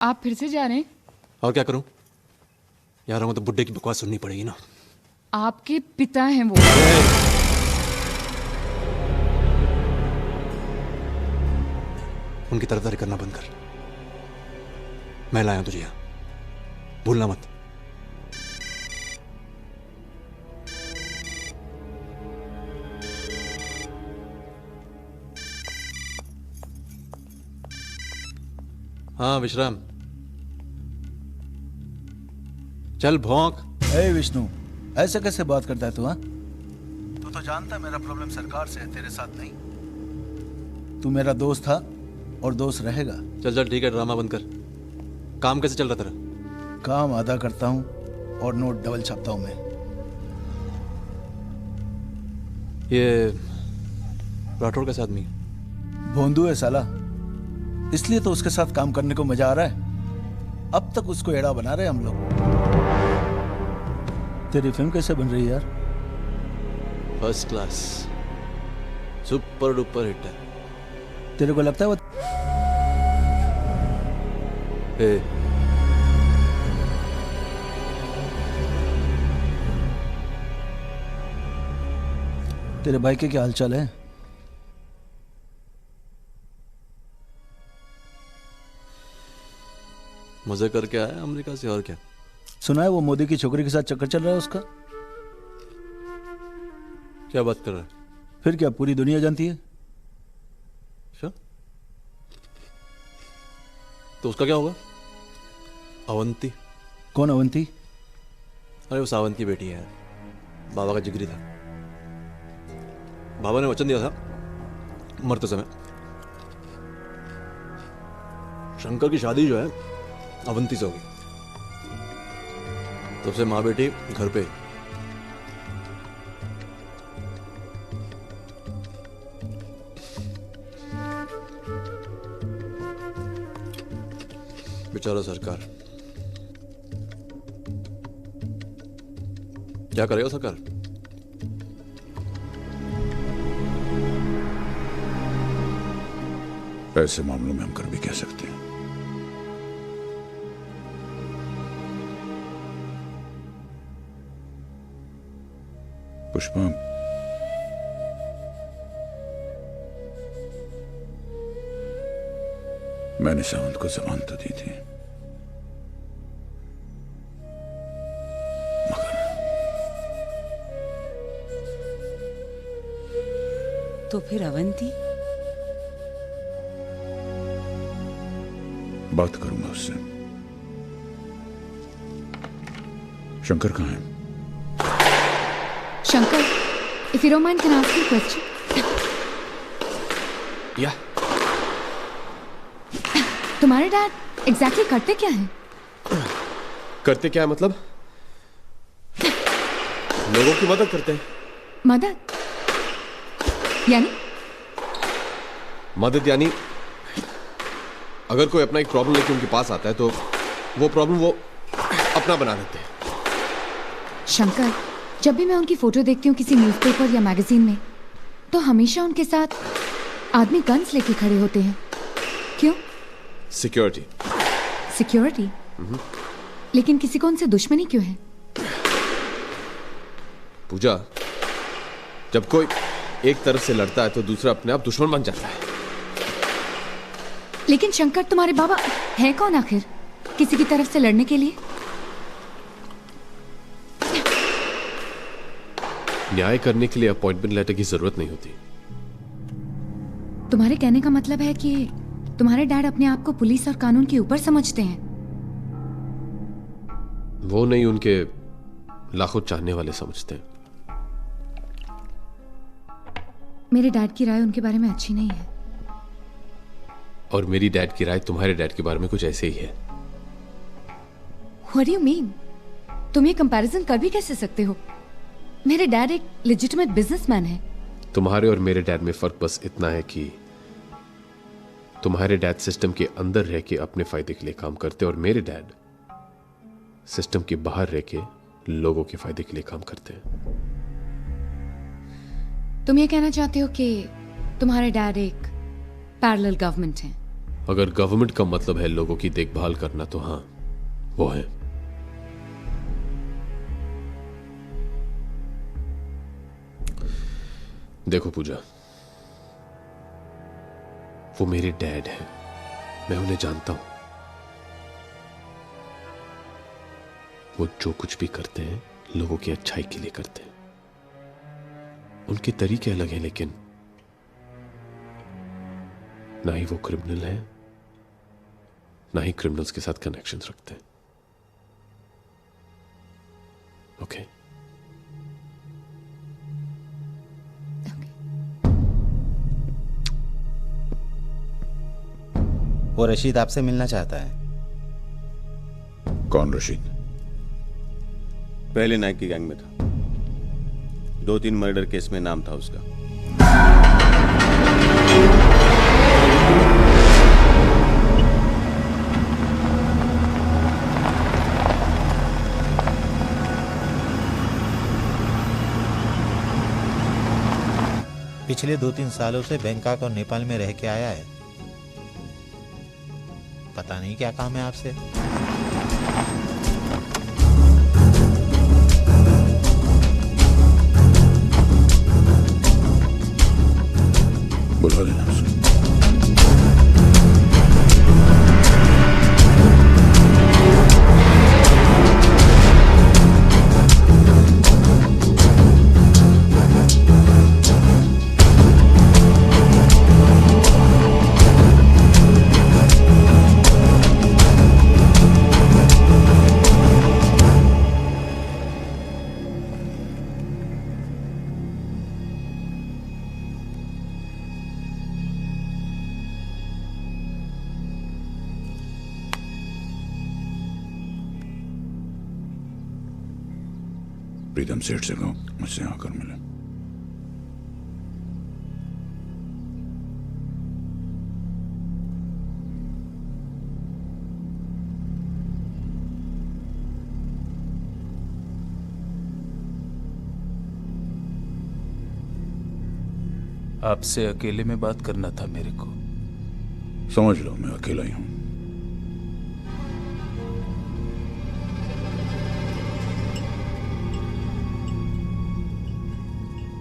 आप फिर से जा रहे हैं? और क्या करूं यार, हूं तो बुड्ढे की बकवास सुननी पड़ेगी ना। आपके पिता हैं वो। उनकी तरफदारी करना बंद कर। मैं लाया तुझे यहां, भूलना मत। हाँ विश्राम, चल भौंक। ए विष्णु, ऐसे कैसे बात करता है तू? हाँ, तू तो जानता है मेरा प्रॉब्लम सरकार से है, तेरे साथ नहीं। तू मेरा दोस्त था और दोस्त रहेगा। चल चल ठीक है, ड्रामा बंद कर। काम कैसे चल रहा तेरा? काम आधा करता हूँ और नोट डबल छापता हूँ मैं। ये राठौड़ कैसा आदमी है? भोंदू है साला, इसलिए तो उसके साथ काम करने को मजा आ रहा है। अब तक उसको एड़ा बना रहे हम लोग। तेरी फिल्म कैसे बन रही है यार? First class, super duper hit है। तेरे को लगता है वो ए, तेरे भाई के क्या हालचाल है? मजे करके आया अमेरिका से, और क्या? सुना है वो मोदी की छोकरी के साथ चक्कर चल रहा है उसका। क्या बात कर रहा है? फिर क्या, पूरी दुनिया जानती है। अच्छा, तो उसका क्या होगा? अवंती? कौन अवंती? अरे वो सावंत की बेटी है, बाबा का जिगरी था। बाबा ने वचन दिया था मरते समय, शंकर की शादी जो है अवंती से होगी। तब से माँ बेटी घर पे। बेचारा सरकार, क्या करेगा सरकार? ऐसे मामलों में हम कर भी कह सकते हैं। पुष्पा, मैंने सावंत को जमानत तो दी थी, मगर तो फिर अवंती? बात करूंगा उससे। शंकर कहाँ है? Shankar, if you don't mind, can I ask you a question? या तुम्हारे डैड एग्जैक्टली करते क्या हैं? करते क्या है मतलब? लोगों की मदद करते हैं। मदद? यानी? मदद यानी अगर कोई अपना एक प्रॉब्लम लेके उनके पास आता है तो वो प्रॉब्लम वो अपना बना देते हैं। शंकर, जब भी मैं उनकी फोटो देखती हूँ किसी न्यूज़पेपर या मैगजीन में, तो हमेशा उनके साथ आदमी गन्स लेके खड़े होते हैं। क्यों? सिक्योरिटी। सिक्योरिटी? लेकिन किसी को उनसे दुश्मनी क्यों है? पूजा, जब कोई एक तरफ से लड़ता है तो दूसरा अपने आप दुश्मन बन जाता है। लेकिन शंकर, तुम्हारे बाबा है कौन आखिर किसी की तरफ से लड़ने के लिए? न्याय करने के लिए अपॉइंटमेंट लेटर की जरूरत नहीं होती। तुम्हारे कहने का मतलब है कि तुम्हारे डैड अपने आप को पुलिस और कानून के ऊपर समझते हैं? वो नहीं, उनके लाखों चाहने वाले समझते हैं। मेरे डैड की राय उनके बारे में अच्छी नहीं है। और मेरी डैड की राय तुम्हारे डैड के बारे में कुछ ऐसे ही है। What do you mean? तुम ये कंपैरिजन कर भी कैसे सकते हो? मेरे डैड एक लेजिटिमेट बिजनेसमैन है। तुम्हारे और मेरे डैड में फर्क बस इतना है कि तुम्हारे डैड सिस्टम के अंदर रह के अपने फायदे के लिए काम करते और मेरे डैड सिस्टम के बाहर रह के लोगों के फायदे के लिए काम करते हैं। तुम ये कहना चाहते हो कि तुम्हारे डैड एक पैरेलल गवर्नमेंट है? अगर गवर्नमेंट का मतलब है लोगों की देखभाल करना तो हां, वो है। देखो पूजा, वो मेरे डैड हैं, मैं उन्हें जानता हूं। वो जो कुछ भी करते हैं लोगों की अच्छाई के लिए करते हैं। उनके तरीके अलग हैं, लेकिन ना ही वो क्रिमिनल है, ना ही क्रिमिनल्स के साथ कनेक्शंस रखते हैं। ओके? वो रशीद आपसे मिलना चाहता है। कौन रशीद? पहले नाइक की गैंग में था, 2-3 मर्डर केस में नाम था उसका। पिछले 2-3 सालों से बैंकॉक और नेपाल में रह के आया है। पता नहीं क्या काम है आपसे। बुला लेना उसको। प्रीतम सेठ से कहो मुझसे आकर मिले। आपसे अकेले में बात करना था मेरे को। समझ लो मैं अकेला ही हूं।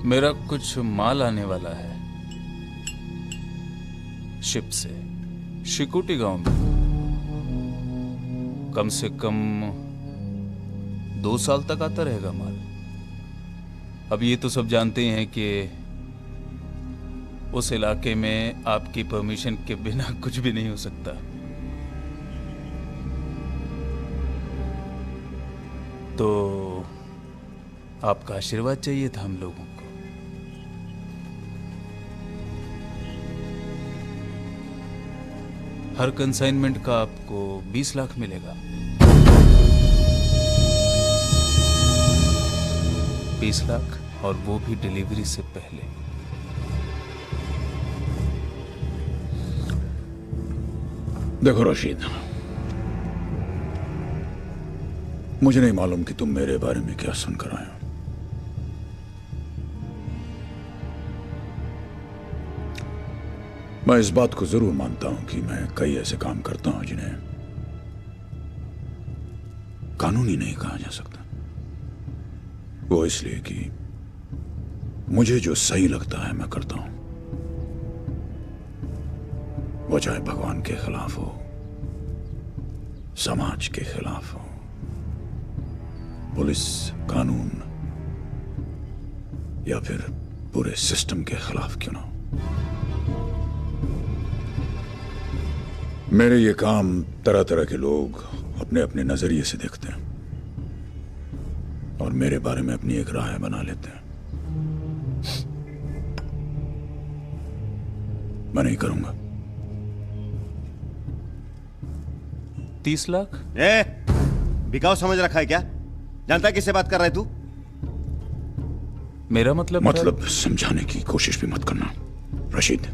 मेरा कुछ माल आने वाला है शिप से, शिकुटी गांव में। कम से कम 2 साल तक आता रहेगा माल। अब ये तो सब जानते हैं कि उस इलाके में आपकी परमिशन के बिना कुछ भी नहीं हो सकता। तो आपका आशीर्वाद चाहिए था हम लोगों को। हर कंसाइनमेंट का आपको 20 लाख मिलेगा। 20 लाख, और वो भी डिलीवरी से पहले। देखो रशीद, मुझे नहीं मालूम कि तुम मेरे बारे में क्या सुनकर आए हो। मैं इस बात को जरूर मानता हूं कि मैं कई ऐसे काम करता हूं जिन्हें कानूनी नहीं कहा जा सकता। वो इसलिए कि मुझे जो सही लगता है मैं करता हूं, वो चाहे भगवान के खिलाफ हो, समाज के खिलाफ हो, पुलिस, कानून या फिर पूरे सिस्टम के खिलाफ क्यों ना हो। मेरे ये काम तरह तरह के लोग अपने अपने नजरिए से देखते हैं और मेरे बारे में अपनी एक राय बना लेते हैं। मैं नहीं करूंगा। 30 लाख? बिकाऊ समझ रखा है क्या? जानता किससे बात कर रहा है तू? मेरा मतलब समझाने की कोशिश भी मत करना रशीद।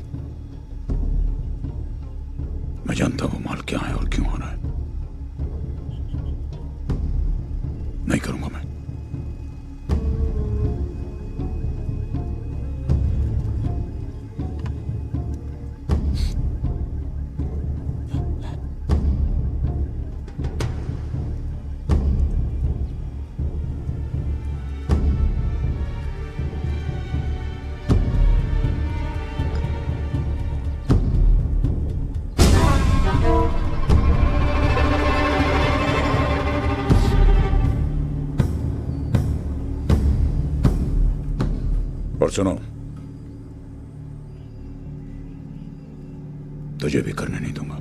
मैं जानता हूं माल क्या है और क्यों हो रहा है। नहीं करूंगा मैं। और सुनो, तुझे भी करने नहीं दूंगा।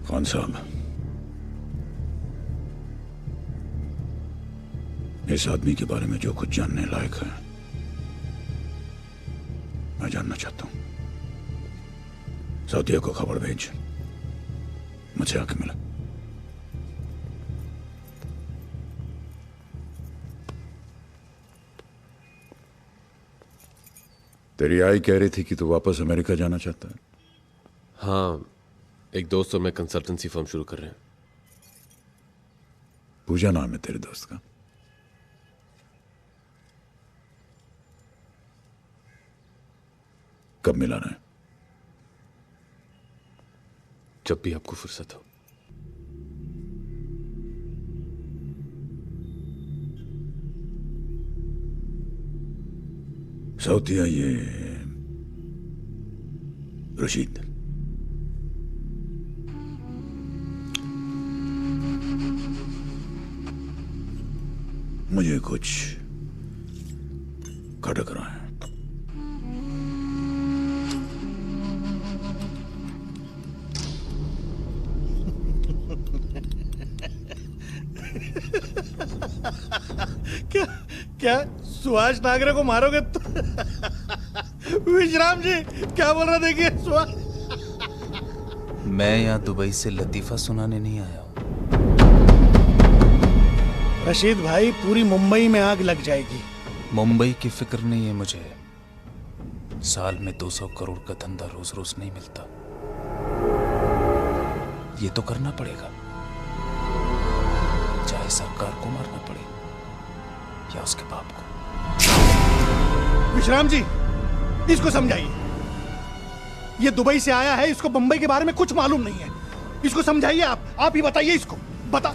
खान साहब, इस आदमी के बारे में जो कुछ जानने लायक है मैं जानना चाहता हूं। सऊदिया को खबर भेज, मुझे आके मिला। तेरी आई कह रही थी कि तू वापस अमेरिका जाना चाहता है। हाँ, एक दोस्त और मैं कंसल्टेंसी फर्म शुरू कर रहे हैं। पूजा नाम है तेरे दोस्त का? कब मिलाना है? जब भी आपको फुर्सत हो। सऊदिया ये रशीद, मुझे कुछ खटक रहा है। क्या क्या सुभाष नागरे को मारोगे तो? विश्राम जी क्या बोल रहे? देखिए सुभाष, मैं यहाँ दुबई से लतीफा सुनाने नहीं आया हूँ। रशीद भाई, पूरी मुंबई में आग लग जाएगी। मुंबई की फिक्र नहीं है मुझे। साल में 200 करोड़ का धंधा रोज रोज नहीं मिलता। ये तो करना पड़ेगा, चाहे सरकार को मारना पड़े या उसके बाप को। विश्राम जी, इसको समझाइए। ये दुबई से आया है, इसको मुंबई के बारे में कुछ मालूम नहीं है। इसको समझाइए, आप ही बताइए इसको। बता।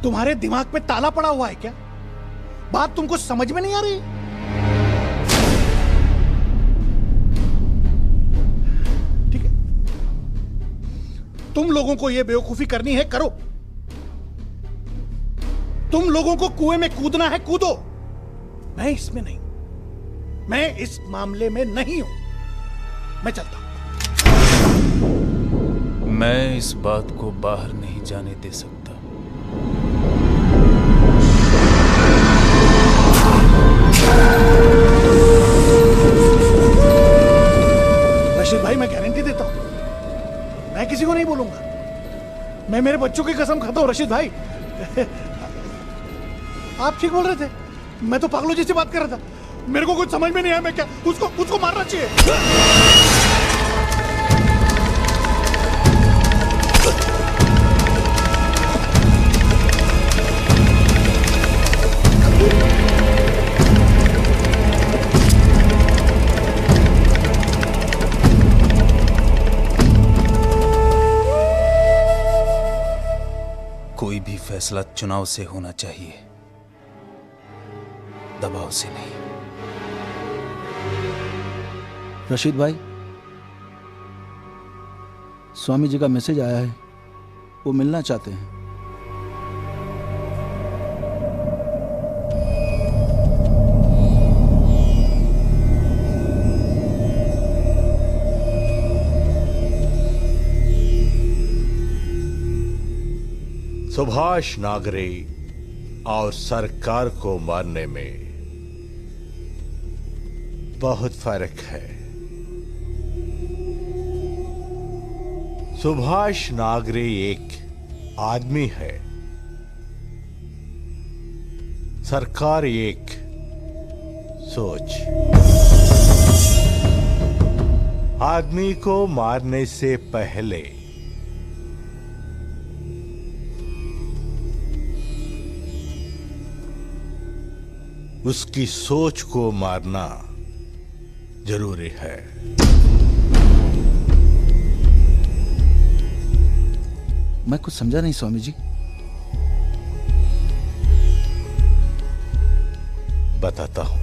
तुम्हारे दिमाग पे ताला पड़ा हुआ है क्या? बात तुमको समझ में नहीं आ रही? ठीक है, तुम लोगों को यह बेवकूफी करनी है, करो। तुम लोगों को कुएं में कूदना है, कूदो। मैं इसमें नहीं, मैं इस मामले में नहीं हूं। मैं चलता हूं। मैं इस बात को बाहर नहीं जाने दे सकता। रशीद भाई, मैं गारंटी देता हूं, मैं किसी को नहीं बोलूंगा। मैं मेरे बच्चों की कसम खाता हूं रशीद भाई। आप ठीक बोल रहे थे, मैं तो पागलों जैसी बात कर रहा था। मेरे को कुछ समझ में नहीं आया। मैं क्या उसको मारना चाहिए? कोई भी फैसला चुनाव से होना चाहिए, दबाव से नहीं। रशीद भाई, स्वामी जी का मैसेज आया है, वो मिलना चाहते हैं। सुभाष नागरे और सरकार को मारने में बहुत फर्क है। सुभाष नागरे एक आदमी है। सरकार एक सोच। आदमी को मारने से पहले उसकी सोच को मारना जरूरी है। मैं कुछ समझा नहीं स्वामी जी। बताता हूं।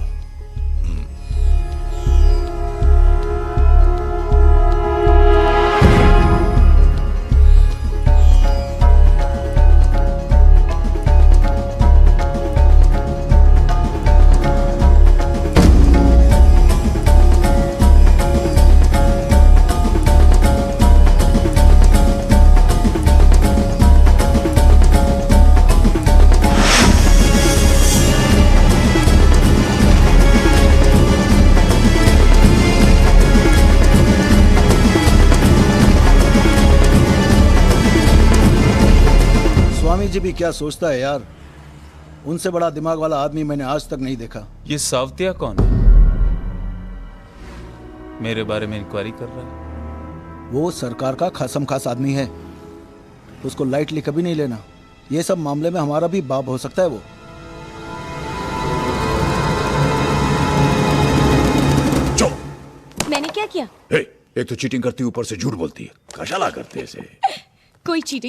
स्वामी जी भी क्या सोचता है यार, उनसे बड़ा दिमाग वाला आदमी मैंने आज तक नहीं देखा। ये सावतिया कौन है? मेरे बारे में इंक्वायरी कर रहा है? वो सरकार का खासम खास आदमी है, उसको लाइटली कभी नहीं लेना। ये सब मामले में हमारा भी बाप हो सकता है वो। मैंने क्या किया? एक तो चीटिंग करती ऊपर से झूठ बोलती है। कशाला करते ऐसे? कोई चीटिंग